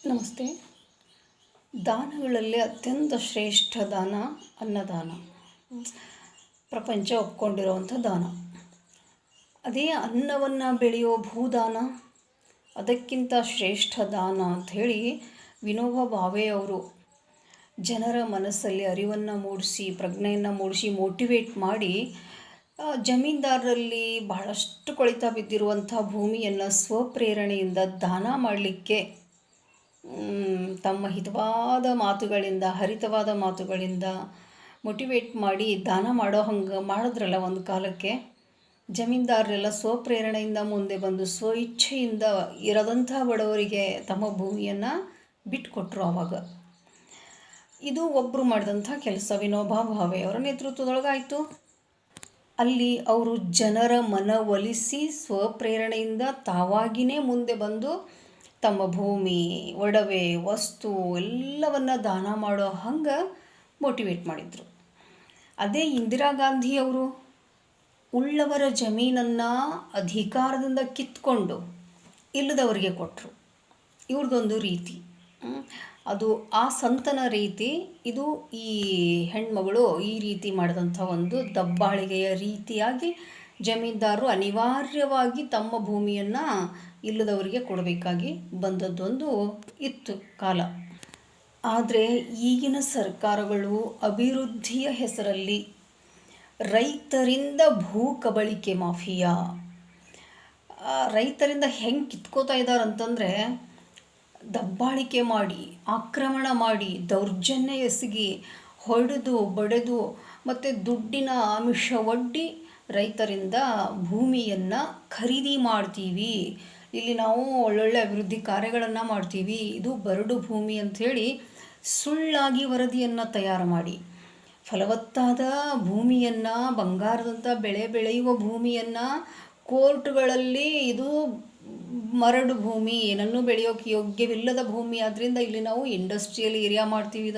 ನಮಸ್ತೆ. ದಾನಗಳಲ್ಲಿ ಅತ್ಯಂತ ಶ್ರೇಷ್ಠ ದಾನ ಅನ್ನದಾನ. ಪ್ರಪಂಚ ಒಪ್ಕೊಂಡಿರುವಂಥ ದಾನ. ಅದೇ ಅನ್ನವನ್ನು ಬೆಳೆಯೋ ಭೂದಾನ ಅದಕ್ಕಿಂತ ಶ್ರೇಷ್ಠ ದಾನ ಅಂಥೇಳಿ ವಿನೋಬಾ ಭಾವೆ ಅವರು ಜನರ ಮನಸ್ಸಲ್ಲಿ ಅರಿವನ್ನು ಮೂಡಿಸಿ, ಪ್ರಜ್ಞೆಯನ್ನು ಮೂಡಿಸಿ, ಮೋಟಿವೇಟ್ ಮಾಡಿ ಜಮೀನ್ದಾರರಲ್ಲಿ ಬಹಳಷ್ಟು ಕೊಳಿತ ಬಿದ್ದಿರುವಂಥ ಭೂಮಿಯನ್ನು ಸ್ವಪ್ರೇರಣೆಯಿಂದ ದಾನ ಮಾಡಲಿಕ್ಕೆ ತಮ್ಮ ಹಿತವಾದ ಮಾತುಗಳಿಂದ, ಹರಿತವಾದ ಮಾತುಗಳಿಂದ ಮೋಟಿವೇಟ್ ಮಾಡಿ ದಾನ ಮಾಡೋ ಹಂಗೆ ಮಾಡಿದ್ರಲ್ಲ. ಒಂದು ಕಾಲಕ್ಕೆ ಜಮೀನ್ದಾರರೆಲ್ಲ ಸ್ವಪ್ರೇರಣೆಯಿಂದ ಮುಂದೆ ಬಂದು ಇಚ್ಛೆಯಿಂದ ಇರದಂಥ ಬಡವರಿಗೆ ತಮ್ಮ ಭೂಮಿಯನ್ನು ಬಿಟ್ಟುಕೊಟ್ರು. ಆವಾಗ ಇದು ಒಬ್ಬರು ಮಾಡಿದಂಥ ಕೆಲಸ. ವಿನೋಬಾ ಭಾವೆ ಅವರ ನೇತೃತ್ವದೊಳಗಾಯಿತು. ಅಲ್ಲಿ ಅವರು ಜನರ ಮನವೊಲಿಸಿ ಸ್ವಪ್ರೇರಣೆಯಿಂದ ತಾವಾಗಿಯೇ ಮುಂದೆ ಬಂದು ತಮ್ಮ ಭೂಮಿ, ಒಡವೆ, ವಸ್ತು ಎಲ್ಲವನ್ನು ದಾನ ಮಾಡೋ ಹಂಗೆ ಮೋಟಿವೇಟ್ ಮಾಡಿದರು. ಅದೇ ಇಂದಿರಾ ಗಾಂಧಿಯವರು ಉಳ್ಳವರ ಜಮೀನನ್ನು ಅಧಿಕಾರದಿಂದ ಕಿತ್ಕೊಂಡು ಇಲ್ಲದವರಿಗೆ ಕೊಟ್ಟರು. ಇವ್ರದ್ದೊಂದು ರೀತಿ, ಅದು ಆ ಸಂತನ ರೀತಿ. ಇದು ಈ ಹೆಣ್ಮಗಳು ಈ ರೀತಿ ಮಾಡಿದಂಥ ಒಂದು ದಬ್ಬಾಳಿಗೆಯ ರೀತಿಯಾಗಿ ಜಮೀನ್ದಾರರು ಅನಿವಾರ್ಯವಾಗಿ ತಮ್ಮ ಭೂಮಿಯನ್ನು ಇಲ್ಲದವರಿಗೆ ಕೊಡಬೇಕಾಗಿ ಬಂದದ್ದೊಂದು ಇತ್ತು ಕಾಲ. ಆದರೆ ಈಗಿನ ಸರ್ಕಾರಗಳು ಅಭಿವೃದ್ಧಿಯ ಹೆಸರಲ್ಲಿ ರೈತರಿಂದ ಭೂ ಕಬಳಿಕೆ ಮಾಫಿಯಾ, ರೈತರಿಂದ ಹೆಂಗೆ ಕಿತ್ಕೋತಾ ಇದ್ದಾರಂತಂದರೆ ದಬ್ಬಾಳಿಕೆ ಮಾಡಿ, ಆಕ್ರಮಣ ಮಾಡಿ, ದೌರ್ಜನ್ಯ ಎಸಗಿ, ಹೊಡೆದು ಬಡೆದು ಮತ್ತು ದುಡ್ಡಿನ ಆಮಿಷ ಒಡ್ಡಿ ರೈತರಿಂದ ಭೂಮಿಯನ್ನು ಖರೀದಿ ಮಾಡ್ತೀವಿ, ಇಲ್ಲಿ ನಾವು ಒಳ್ಳೊಳ್ಳೆ ಅಭಿವೃದ್ಧಿ ಕಾರ್ಯಗಳನ್ನು ಮಾಡ್ತೀವಿ, ಇದು ಬರಡು ಭೂಮಿ ಅಂಥೇಳಿ ಸುಳ್ಳಾಗಿ ವರದಿಯನ್ನು ತಯಾರು ಮಾಡಿ ಫಲವತ್ತಾದ ಭೂಮಿಯನ್ನು, ಬಂಗಾರದಂಥ ಬೆಳೆ ಬೆಳೆಯುವ ಭೂಮಿಯನ್ನು ಕೋರ್ಟ್ಗಳಲ್ಲಿ ಇದು ಮರಡು ಭೂಮಿ, ಏನನ್ನೂ ಬೆಳೆಯೋಕ್ಕೆ ಯೋಗ್ಯವಿಲ್ಲದ ಭೂಮಿ, ಆದ್ದರಿಂದ ಇಲ್ಲಿ ನಾವು ಇಂಡಸ್ಟ್ರಿಯಲ್ ಏರಿಯಾ ಮಾಡ್ತೀವಿ,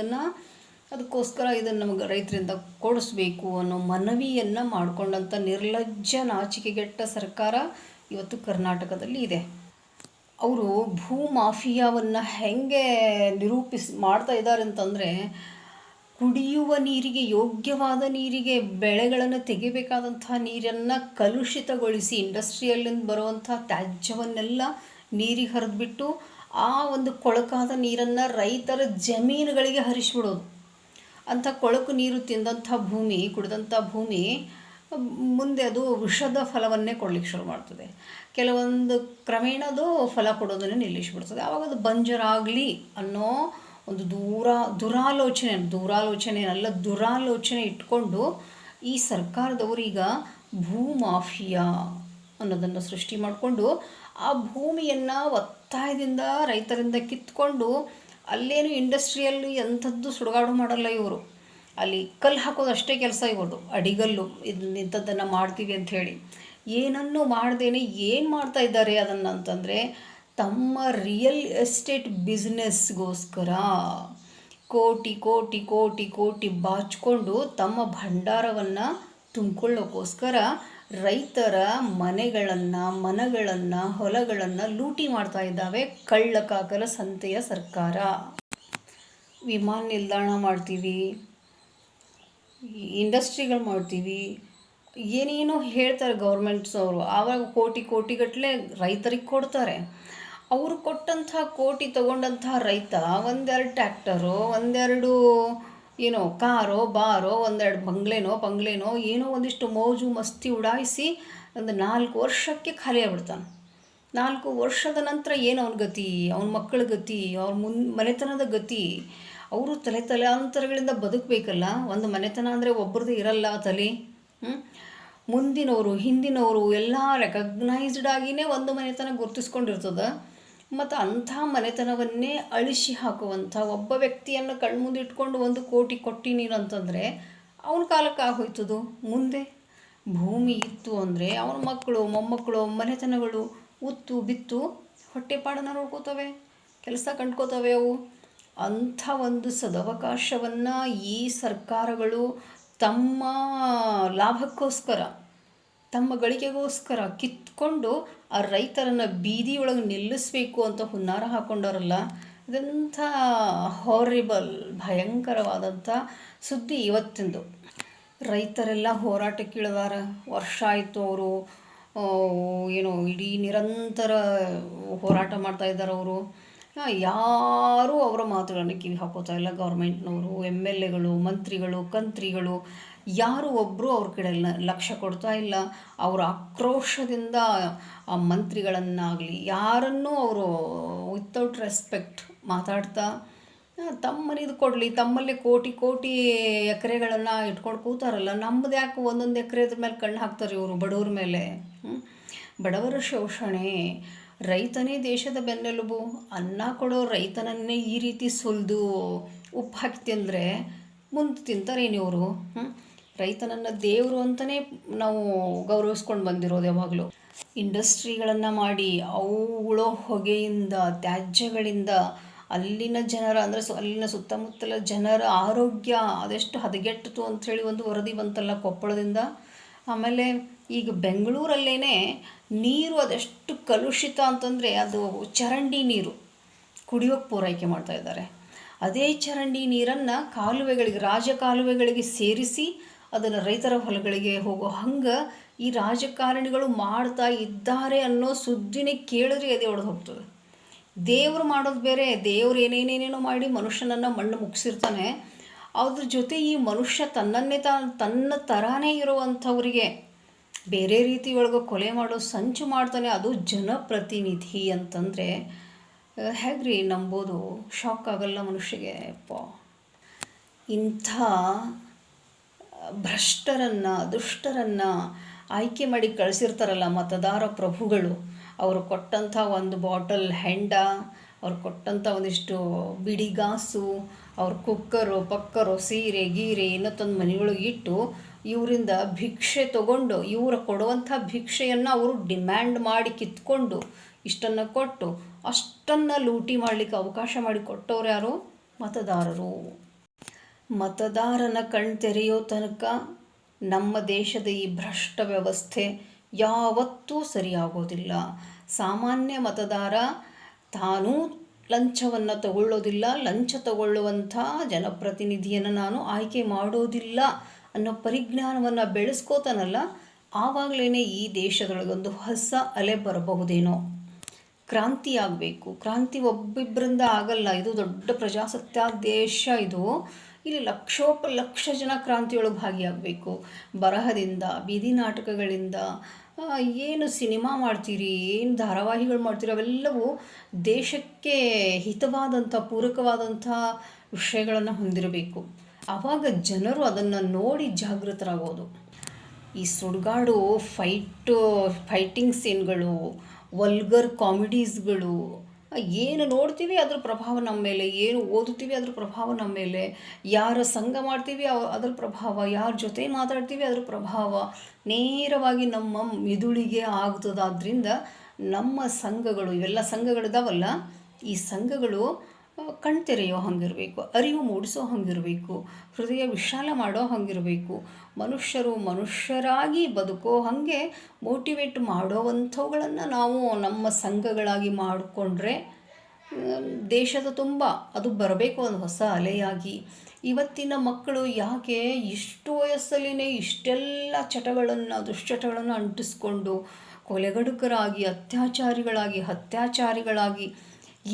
ಅದಕ್ಕೋಸ್ಕರ ಇದನ್ನು ನಮಗೆ ರೈತರಿಂದ ಕೊಡಿಸ್ಬೇಕು ಅನ್ನೋ ಮನವಿಯನ್ನು ಮಾಡಿಕೊಂಡಂಥ ನಿರ್ಲಜ್ಜ ನಾಚಿಕೆಗೆಟ್ಟ ಸರ್ಕಾರ ಇವತ್ತು ಕರ್ನಾಟಕದಲ್ಲಿ ಇದೆ. ಅವರು ಭೂ ಮಾಫಿಯಾವನ್ನು ಹೆಂಗೆ ಮಾಡ್ತಾ ಇದ್ದಾರೆ ಅಂತಂದರೆ, ಕುಡಿಯುವ ನೀರಿಗೆ, ಯೋಗ್ಯವಾದ ನೀರಿಗೆ, ಬೆಳೆಗಳನ್ನು ತೆಗಿಬೇಕಾದಂಥ ನೀರನ್ನು ಕಲುಷಿತಗೊಳಿಸಿ ಇಂಡಸ್ಟ್ರಿಯಲ್ಲಿಂದ ಬರುವಂಥ ತ್ಯಾಜ್ಯವನ್ನೆಲ್ಲ ನೀರಿಗೆ ಹರಿದ್ಬಿಟ್ಟು ಆ ಒಂದು ಕೊಳಕಾದ ನೀರನ್ನು ರೈತರ ಜಮೀನುಗಳಿಗೆ ಹರಿಸ್ಬಿಡೋದು. ಅಂಥ ಕೊಳಕು ನೀರು ತಿಂದಂಥ ಭೂಮಿ, ಕುಡಿದಂಥ ಭೂಮಿ ಮುಂದೆ ಅದು ವಿಷದ ಫಲವನ್ನೇ ಕೊಡಲಿಕ್ಕೆ ಶುರು ಮಾಡ್ತದೆ. ಕೆಲವೊಂದು ಕ್ರಮೇಣ ಅದು ಫಲ ಕೊಡೋದನ್ನೇ ನಿಲ್ಲಿಸಿಬಿಡ್ತದೆ. ಆವಾಗ ಅದು ಬಂಜರಾಗಲಿ ಅನ್ನೋ ಒಂದು ದುರಾಲೋಚನೆ ಇಟ್ಕೊಂಡು ಈ ಸರ್ಕಾರದವರೀಗ ಭೂ ಮಾಫಿಯಾ ಅನ್ನೋದನ್ನು ಸೃಷ್ಟಿ ಮಾಡಿಕೊಂಡು ಆ ಭೂಮಿಯನ್ನು ಒತ್ತಾಯದಿಂದ ರೈತರಿಂದ ಕಿತ್ಕೊಂಡು, ಅಲ್ಲೇನು ಇಂಡಸ್ಟ್ರಿಯಲ್ಲಿ ಎಂಥದ್ದು ಸುಡುಗಾಡು ಮಾಡಲ್ಲ ಇವರು. ಅಲ್ಲಿ ಕಲ್ಲು ಹಾಕೋದು ಅಷ್ಟೇ ಕೆಲಸ ಇವ್ರದ್ದು, ಅಡಿಗಲ್ಲು, ಇಂಥದ್ದನ್ನು ಮಾಡ್ತೀವಿ ಅಂಥೇಳಿ. ಏನನ್ನೂ ಮಾಡ್ದೇನೆ ಏನು ಮಾಡ್ತಾ ಇದ್ದಾರೆ ಅದನ್ನು ಅಂತಂದರೆ, ತಮ್ಮ ರಿಯಲ್ ಎಸ್ಟೇಟ್ ಬಿಸ್ನೆಸ್ಗೋಸ್ಕರ ಕೋಟಿ ಕೋಟಿ ಕೋಟಿ ಕೋಟಿ ಬಾಚಿಕೊಂಡು ತಮ್ಮ ಭಂಡಾರವನ್ನು ತುಂಬಿಕೊಳ್ಳೋಕ್ಕೋಸ್ಕರ ರೈತರ ಮನೆಗಳನ್ನು, ಹೊಲಗಳನ್ನು ಲೂಟಿ ಮಾಡ್ತಾ ಇದ್ದಾವೆ ಕಳ್ಳಕಾಕರ ಸಂತೆಯ ಸರ್ಕಾರ. ವಿಮಾನ ನಿಲ್ದಾಣ ಮಾಡ್ತೀವಿ, ಇಂಡಸ್ಟ್ರಿಗಳು ಮಾಡ್ತೀವಿ, ಏನೇನೋ ಹೇಳ್ತಾರೆ ಗೌರ್ಮೆಂಟ್ಸ್ ಅವರು. ಆವಾಗ ಕೋಟಿಗಟ್ಟಲೆ ರೈತರಿಗೆ ಕೊಡ್ತಾರೆ. ಅವರು ಕೊಟ್ಟಂಥ ಕೋಟಿ ತಗೊಂಡಂಥ ರೈತ ಒಂದೆರಡು ಟ್ರ್ಯಾಕ್ಟರೋ, ಒಂದೆರಡು ಕಾರೋ ಬಾರೋ, ಒಂದೆರಡು ಬಂಗ್ಲೆನೋ ಏನೋ ಒಂದಿಷ್ಟು ಮೋಜು ಮಸ್ತಿ ಉಡಾಯಿಸಿ ಒಂದು 4 ವರ್ಷಕ್ಕೆ ಖಾಲಿ ಆಗ್ಬಿಡ್ತಾನೆ. 4 ವರ್ಷದ ನಂತರ ಏನು ಅವನ ಗತಿ, ಅವನ ಮಕ್ಕಳ ಗತಿ, ಅವ್ರ ಮನೆತನದ ಗತಿ? ಅವರು ತಲೆತಲಾಂತರಗಳಿಂದ ಬದುಕಬೇಕಲ್ಲ. ಒಂದು ಮನೆತನ ಅಂದರೆ ಒಬ್ಬರದ್ದು ಇರಲ್ಲ ತಲೆ. ಮುಂದಿನವರು ಹಿಂದಿನವರು ಎಲ್ಲ ರೆಕಗ್ನೈಸ್ಡ್ ಆಗಿಯೇ ಒಂದು ಮನೆತನ ಗುರುತಿಸ್ಕೊಂಡಿರ್ತದೆ. ಮತ್ತು ಅಂಥ ಮನೆತನವನ್ನೇ ಅಳಿಸಿ ಹಾಕುವಂಥ ಒಬ್ಬ ವ್ಯಕ್ತಿಯನ್ನು ಕಣ್ಮುಂದೆ ಇಟ್ಕೊಂಡು 1 ಕೋಟಿ ಕೊಟ್ಟಿನಿ ಅಂತಂದರೆ ಅವನ ಕಾಲಕ್ಕೆ ಆಗೋಯ್ತದು. ಮುಂದೆ ಭೂಮಿ ಇತ್ತು ಅಂದರೆ ಅವನ ಮಕ್ಕಳು, ಮೊಮ್ಮಕ್ಕಳು, ಮನೆತನಗಳು ಉತ್ತು ಬಿತ್ತು ಹೊಟ್ಟೆಪಾಡನ್ನು ನೋಡ್ಕೋತವೆ, ಕೆಲಸ ಕಂಡ್ಕೋತವೆ ಅವು. ಅಂಥ ಒಂದು ಸದವಕಾಶವನ್ನು ಈ ಸರ್ಕಾರಗಳು ತಮ್ಮ ಲಾಭಕ್ಕೋಸ್ಕರ, ತಮ್ಮ ಗಳಿಕೆಗೋಸ್ಕರ ಕಿತ್ಕೊಂಡು ಆ ರೈತರನ್ನು ಬೀದಿಯೊಳಗೆ ನಿಲ್ಲಿಸಬೇಕು ಅಂತ ಹುನ್ನಾರ ಹಾಕ್ಕೊಂಡವರಲ್ಲ. ಇದೆಂಥ ಹಾರಿಬಲ್ ಭಯಂಕರವಾದಂಥ ಸುದ್ದಿ ಇವತ್ತಿಂದು. ರೈತರೆಲ್ಲ ಹೋರಾಟಕ್ಕಿಳಿದಾರ. ವರ್ಷ ಆಯಿತು ಅವರು ಏನು ಇಡೀ ನಿರಂತರ ಹೋರಾಟ ಮಾಡ್ತಾ ಇದ್ದಾರೆ ಅವರು. ಯಾರೂ ಅವರ ಮಾತುಗಳನ್ನು ಕಿವಿ ಹಾಕೋತಾ ಇಲ್ಲ. ಗೌರ್ಮೆಂಟ್ನವರು, ಎಮ್ ಎಲ್ ಎಗಳು, ಮಂತ್ರಿಗಳು, ಕಂತ್ರಿಗಳು ಯಾರು ಒಬ್ಬರು ಅವ್ರ ಕಡೆ ಲಕ್ಷ್ಯ ಕೊಡ್ತಾ ಇಲ್ಲ. ಅವರ ಆಕ್ರೋಶದಿಂದ ಆ ಮಂತ್ರಿಗಳನ್ನಾಗಲಿ ಯಾರನ್ನೂ ಅವರು ವಿತೌಟ್ ರೆಸ್ಪೆಕ್ಟ್ ಮಾತಾಡ್ತಾ ತಮ್ಮ ಮನೆದು ಕೊಡಲಿ, ತಮ್ಮಲ್ಲೇ ಕೋಟಿ ಕೋಟಿ ಎಕರೆಗಳನ್ನು ಇಟ್ಕೊಂಡು ಕೂತಾರಲ್ಲ, ನಮ್ಮದು ಯಾಕೆ ಒಂದೊಂದು ಎಕರೆದ ಮೇಲೆ ಕಣ್ಣು ಹಾಕ್ತಾರೆ ಇವರು ಬಡವ್ರ ಮೇಲೆ. ಬಡವರ ಶೋಷಣೆ. ರೈತನೇ ದೇಶದ ಬೆನ್ನೆಲುಬು. ಅನ್ನ ಕೊಡೋ ರೈತನನ್ನೇ ಈ ರೀತಿ ಸುಲಿದು ಉಪ್ಪು ಹಾಕಿ ತಿಂದರೆ ಮುಂದೆ ತಿಂತಾರೇನು ಇವರು? ರೈತನನ್ನು ದೇವರು ಅಂತಲೇ ನಾವು ಗೌರವಿಸ್ಕೊಂಡು ಬಂದಿರೋದು ಯಾವಾಗಲೂ. ಇಂಡಸ್ಟ್ರಿಗಳನ್ನು ಮಾಡಿ ಅವುಗಳೋ ಹೊಗೆಯಿಂದ, ತ್ಯಾಜ್ಯಗಳಿಂದ ಅಲ್ಲಿನ ಜನರ ಅಂದರೆ ಅಲ್ಲಿನ ಸುತ್ತಮುತ್ತಲ ಜನರ ಆರೋಗ್ಯ ಅದೆಷ್ಟು ಹದಗೆಟ್ಟಿತು ಅಂಥೇಳಿ ಒಂದು ವರದಿ ಬಂತಲ್ಲ ಕೊಪ್ಪಳದಿಂದ. ಆಮೇಲೆ ಈಗ ಬೆಂಗಳೂರಲ್ಲೇ ನೀರು ಅದೆಷ್ಟು ಕಲುಷಿತ ಅಂತಂದರೆ ಅದು ಚರಂಡಿ ನೀರು ಕುಡಿಯೋಕ್ಕೆ ಪೂರೈಕೆ ಮಾಡ್ತಾಯಿದ್ದಾರೆ. ಅದೇ ಚರಂಡಿ ನೀರನ್ನು ಕಾಲುವೆಗಳಿಗೆ, ರಾಜಕಾಲುವೆಗಳಿಗೆ ಸೇರಿಸಿ ಅದನ್ನು ರೈತರ ಹೊಲಗಳಿಗೆ ಹೋಗೋ ಹಂಗೆ ಈ ರಾಜಕಾರಣಿಗಳು ಮಾಡ್ತಾ ಇದ್ದಾರೆ ಅನ್ನೋ ಸುದ್ದಿನೇ ಕೇಳಿದ್ರೆ ಎದೆ ಒಡೆದು ಹೋಗ್ತದೆ. ದೇವರು ಮಾಡೋದು ಬೇರೆ. ದೇವ್ರು ಏನೇನೇನೇನೋ ಮಾಡಿ ಮನುಷ್ಯನನ್ನು ಮಣ್ಣು ಮುಗಿಸಿರ್ತಾನೆ. ಅದ್ರ ಜೊತೆ ಈ ಮನುಷ್ಯ ತನ್ನನ್ನೇ ತನ್ನ ಥರಾನೇ ಇರುವಂಥವ್ರಿಗೆ ಬೇರೆ ರೀತಿ ಒಳಗೆ ಕೊಲೆ ಮಾಡೋ ಸಂಚು ಮಾಡ್ತಾನೆ. ಅದು ಜನಪ್ರತಿನಿಧಿ ಅಂತಂದರೆ ಹೇಗ್ರಿ ನಂಬೋದು? ಶಾಕ್ ಆಗಲ್ಲ ಮನುಷ್ಯಗೆ? ಇಂಥ ಭ್ರಷ್ಟರನ್ನು, ದುಷ್ಟರನ್ನು ಆಯ್ಕೆ ಮಾಡಿ ಕಳಿಸಿರ್ತಾರಲ್ಲ ಮತದಾರ ಪ್ರಭುಗಳು. ಅವರು ಕೊಟ್ಟಂಥ ಒಂದು ಬಾಟಲ್ ಹೆಂಡ, ಅವ್ರು ಕೊಟ್ಟಂಥ ಒಂದಿಷ್ಟು ಬಿಡಿಗಾಸು, ಅವ್ರ ಕುಕ್ಕರು ಪಕ್ಕರು, ಸೀರೆ ಗೀರೆ ಇನ್ನೊಂದು ಮನೆಯೊಳಗೆ ಇಟ್ಟು ಇವರಿಂದ ಭಿಕ್ಷೆ ತಗೊಂಡು, ಇವರು ಕೊಡುವಂಥ ಭಿಕ್ಷೆಯನ್ನು ಅವರು ಡಿಮ್ಯಾಂಡ್ ಮಾಡಿ ಕಿತ್ಕೊಂಡು ಇಷ್ಟನ್ನು ಕೊಟ್ಟು ಅಷ್ಟನ್ನು ಲೂಟಿ ಮಾಡಲಿಕ್ಕೆ ಅವಕಾಶ ಮಾಡಿ ಕೊಟ್ಟವ್ರು ಯಾರು? ಮತದಾರರು. ಮತದಾರನ ಕಣ್ ತೆರೆಯೋ ತನಕ ನಮ್ಮ ದೇಶದ ಈ ಭ್ರಷ್ಟ ವ್ಯವಸ್ಥೆ ಯಾವತ್ತೂ ಸರಿಯಾಗೋದಿಲ್ಲ. ಸಾಮಾನ್ಯ ಮತದಾರ ತಾನೂ ಲಂಚವನ್ನು ತಗೊಳ್ಳೋದಿಲ್ಲ, ಲಂಚ ತಗೊಳ್ಳುವಂಥ ಜನಪ್ರತಿನಿಧಿಯನ್ನು ನಾನು ಆಯ್ಕೆ ಮಾಡೋದಿಲ್ಲ ಅನ್ನೋ ಪರಿಜ್ಞಾನವನ್ನು ಬೆಳೆಸ್ಕೋತಾನಲ್ಲ, ಆವಾಗಲೇ ಈ ದೇಶದೊಳಗೊಂದು ಹೊಸ ಅಲೆ ಬರಬಹುದೇನೋ. ಕ್ರಾಂತಿ ಆಗಬೇಕು. ಕ್ರಾಂತಿ ಒಬ್ಬಿಬ್ಬರಿಂದ ಆಗಲ್ಲ. ಇದು ದೊಡ್ಡ ಪ್ರಜಾಸತ್ತಾತ್ಮಕ ದೇಶ. ಇಲ್ಲಿ ಲಕ್ಷೋಪಲಕ್ಷ ಜನ ಕ್ರಾಂತಿಯೊಳಗೆ ಭಾಗಿಯಾಗಬೇಕು. ಬರಹದಿಂದ, ಬೀದಿ ನಾಟಕಗಳಿಂದ, ಏನು ಸಿನಿಮಾ ಮಾಡ್ತೀರಿ, ಏನು ಧಾರಾವಾಹಿಗಳು ಮಾಡ್ತೀರಿ, ಅವೆಲ್ಲವೂ ದೇಶಕ್ಕೆ ಹಿತವಾದಂಥ, ಪೂರಕವಾದಂಥ ವಿಷಯಗಳನ್ನು ಹೊಂದಿರಬೇಕು. ಆವಾಗ ಜನರು ಅದನ್ನು ನೋಡಿ ಜಾಗೃತರಾಗೋದು. ಈ ಸುಡುಗಾಡು ಫೈಟಿಂಗ್ ಸೀನ್ಗಳು, ವಲ್ಗರ್ ಕಾಮಿಡೀಸ್ಗಳು, ಏನು ನೋಡ್ತೀವಿ ಅದ್ರ ಪ್ರಭಾವ ನಮ್ಮ ಮೇಲೆ, ಏನು ಓದುತ್ತೀವಿ ಅದ್ರ ಪ್ರಭಾವ ನಮ್ಮ ಮೇಲೆ, ಯಾರ ಸಂಘ ಮಾಡ್ತೀವಿ ಅದ್ರ ಪ್ರಭಾವ, ಯಾರ ಜೊತೆ ಮಾತಾಡ್ತೀವಿ ಅದ್ರ ಪ್ರಭಾವ ನೇರವಾಗಿ ನಮ್ಮ ಮಿದುಳಿಗೆ ಆಗ್ತದಾದ್ರಿಂದ ನಮ್ಮ ಸಂಘಗಳು, ಇವೆಲ್ಲ ಸಂಘಗಳಿದಾವಲ್ಲ, ಈ ಸಂಘಗಳು ಕಣ್ತೆರೆಯೋ ಹಂಗಿರಬೇಕು, ಅರಿವು ಮೂಡಿಸೋ ಹಂಗಿರಬೇಕು, ಹೃದಯ ವಿಶಾಲ ಮಾಡೋ ಹಂಗಿರಬೇಕು, ಮನುಷ್ಯರು ಮನುಷ್ಯರಾಗಿ ಬದುಕೋ ಹಾಗೆ ಮೋಟಿವೇಟ್ ಮಾಡೋವಂಥವುಗಳನ್ನು ನಾವು ನಮ್ಮ ಸಂಘಗಳಾಗಿ ಮಾಡಿಕೊಂಡ್ರೆ ದೇಶದ ತುಂಬ ಅದು ಬರಬೇಕು ಒಂದು ಹೊಸ ಅಲೆಯಾಗಿ. ಇವತ್ತಿನ ಮಕ್ಕಳು ಯಾಕೆ ಇಷ್ಟು ವಯಸ್ಸಲ್ಲಿನೇ ಇಷ್ಟೆಲ್ಲ ದುಶ್ಚಟಗಳನ್ನು ಅಂಟಿಸ್ಕೊಂಡು ಕೊಲೆಗಡುಕರಾಗಿ, ಹತ್ಯಾಚಾರಿಗಳಾಗಿ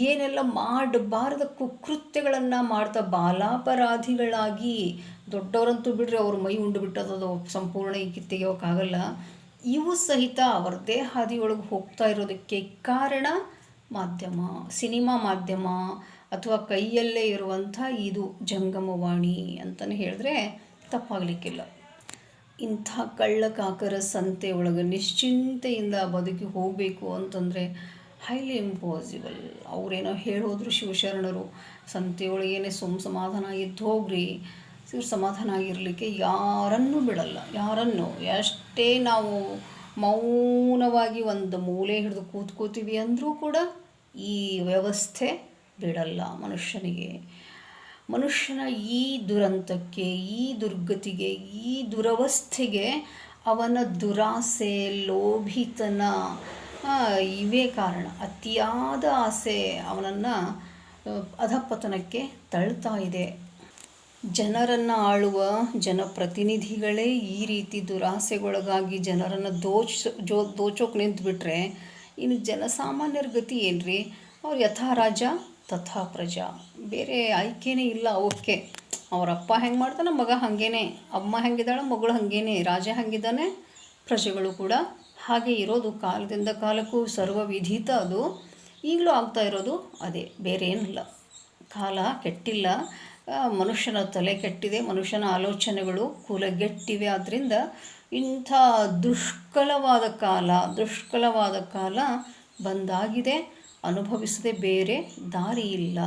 ಏನೆಲ್ಲ ಮಾಡಬಾರದ ಕುಕೃತ್ಯಗಳನ್ನು ಮಾಡ್ತಾ ಬಾಲಾಪರಾಧಿಗಳಾಗಿ, ದೊಡ್ಡವರಂತೂ ಬಿಡ್ರಿ ಅವ್ರ ಮೈ ಉಂಡು ಬಿಟ್ಟದದು ಸಂಪೂರ್ಣ ಕಿತ್ತೆಗೆಯೋಕ್ಕಾಗಲ್ಲ. ಇವು ಸಹಿತ ಅವರದೇ ಹಾದಿಯೊಳಗೆ ಹೋಗ್ತಾ ಇರೋದಕ್ಕೆ ಕಾರಣ ಮಾಧ್ಯಮ, ಸಿನಿಮಾ ಮಾಧ್ಯಮ, ಅಥವಾ ಕೈಯಲ್ಲೇ ಇರುವಂಥ ಇದು ಜಂಗಮವಾಣಿ ಅಂತಲೇ ಹೇಳಿದ್ರೆ ತಪ್ಪಾಗಲಿಕ್ಕಿಲ್ಲ. ಇಂಥ ಕಳ್ಳಕಾಕರ ಸಂತೆ ಒಳಗೆ ನಿಶ್ಚಿಂತೆಯಿಂದ ಬದುಕಿ ಹೋಗಬೇಕು ಅಂತಂದರೆ ಹೈಲಿ ಇಂಪಾಸಿಬಲ್. ಅವರೇನೋ ಹೇಳೋದ್ರು ಶಿವಶರಣರು, ಸಂತೆಯೊಳಗೇನೆ ಸಮಾಧಾನ ಇದ್ದು ಹೋಗ್ರಿ. ಇವ್ರು ಸಮಾಧಾನ ಆಗಿರಲಿಕ್ಕೆ ಯಾರನ್ನೂ ಬಿಡಲ್ಲ. ಎಷ್ಟೇ ನಾವು ಮೌನವಾಗಿ ಒಂದು ಮೂಲೆ ಹಿಡಿದು ಕೂತ್ಕೋತೀವಿ ಅಂದರೂ ಕೂಡ ಈ ವ್ಯವಸ್ಥೆ ಬಿಡಲ್ಲ ಮನುಷ್ಯನ ಈ ದುರಂತಕ್ಕೆ, ಈ ದುರ್ಗತಿಗೆ, ಈ ದುರವಸ್ಥೆಗೆ ಅವನ ದುರಾಸೆ, ಲೋಭಿತನ ಇವೇ ಕಾರಣ. ಅತಿಯಾದ ಆಸೆ ಅವನನ್ನು ಅಧಪತನಕ್ಕೆ ತಳ್ತಾ ಇದೆ. ಜನರನ್ನು ಆಳುವ ಜನಪ್ರತಿನಿಧಿಗಳೇ ಈ ರೀತಿ ದುರಾಸೆಗೊಳಗಾಗಿ ಜನರನ್ನು ದೋಚೋಕೆ ನಿಂತುಬಿಟ್ರೆ ಇನ್ನು ಜನಸಾಮಾನ್ಯರ ಗತಿ ಏನ್ರಿ? ಅವ್ರು ಯಥಾ ರಾಜ ತಥಾ ಪ್ರಜಾ, ಬೇರೆ ಆಯ್ಕೆನೇ ಇಲ್ಲ ಅವಕ್ಕೆ. ಅವರಪ್ಪ ಹೆಂಗೆ ಮಾಡ್ತಾನೆ ಮಗ ಹಾಗೇನೆ, ಅಮ್ಮ ಹೆಂಗಿದ್ದಾಳೆ ಮಗಳು ಹಾಗೇನೆ, ರಾಜ ಹೆಂಗಿದ್ದಾನೆ ಪ್ರಜೆಗಳು ಕೂಡ ಹಾಗೆ ಇರೋದು. ಕಾಲದಿಂದ ಕಾಲಕ್ಕೂ ಸರ್ವವಿಧಿತ ಅದು. ಈಗಲೂ ಆಗ್ತಾ ಇರೋದು ಅದೇ, ಬೇರೆ ಏನಿಲ್ಲ. ಕಾಲ ಕೆಟ್ಟಿಲ್ಲ, ಮನುಷ್ಯನ ತಲೆ ಕೆಟ್ಟಿದೆ, ಮನುಷ್ಯನ ಆಲೋಚನೆಗಳು ಕೂಲಗೆಟ್ಟಿವೆ. ಆದ್ದರಿಂದ ಇಂಥ ದುಷ್ಕರವಾದ ಕಾಲ ಬಂದಾಗಿದೆ. ಅನುಭವಿಸದೆ ಬೇರೆ ದಾರಿ ಇಲ್ಲ.